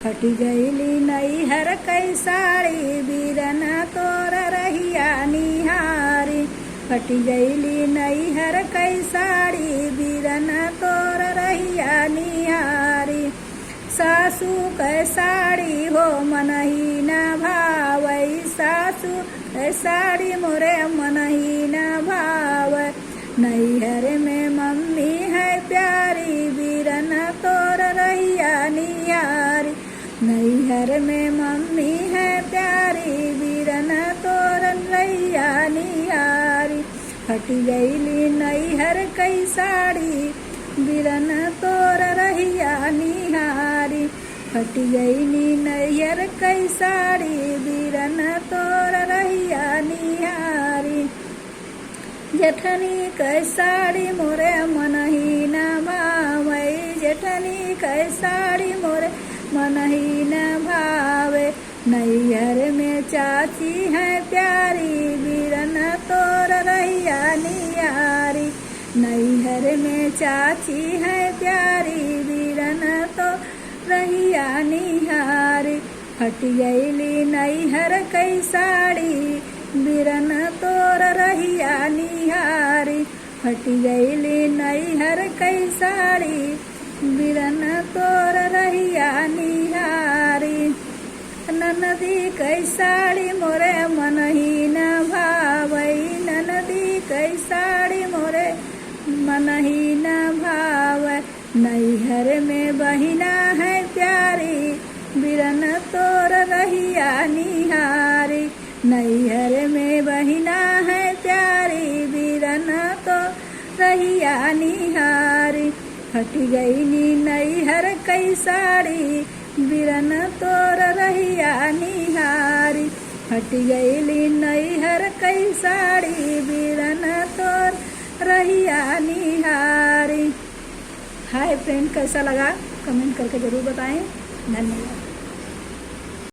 फटी गईली नैहर कई साड़ी बीरन तोर रहिया निहारी। फटी गईली नैहर कई साड़ी बीरन तोर रहिया निहारी। सासू कै साड़ी हो मनही न भावई। सासू कै साड़ी मोरे मनही न भाव। नैहर में मम्मी है प्यारी बीरन तोर रहिया निहारी। नैहर में मम्मी है प्यारी बीरन तोर रहिया निहारी। फटी गईली नैहर कई साड़ी बीरन तोर रहिया निहारी। फटी गईली नैहर कई साड़ी बीरन तोर रहिया निहारी। जेठनी कै साड़ी मोरे मनही न भावई। जेठनी कै साड़ी मोरे मनही न भावे। नैहर में चाची है प्यारी बीरन तोर रहिया निहारी। नैहर में चाची है प्यारी बीरन तो रहिया निहारी। फटी गईली नैहर कई साड़ी बीरन तोर रहिया निहारी। फटी गईली नैहर कई साड़ी बीरन तोर रहिया निहारी। ननदी कई साड़ी मोरे मनही न भावई। ननदी कई साड़ी मोरे मनही न भाव। नैहर में बहिना है प्यारी बीरन तोर रहिया निहारी। नैहर में बहिना है प्यारी बीरन तो रहिया निहारी। फटी गईली नैहर कई साड़ी बीरन तोर रहिया निहारी। फटी गईली नैहर कई साड़ी बीरन तोर रहिया निहारी। हाय फ्रेंड, कैसा लगा कमेंट करके जरूर बताएं। धन्यवाद।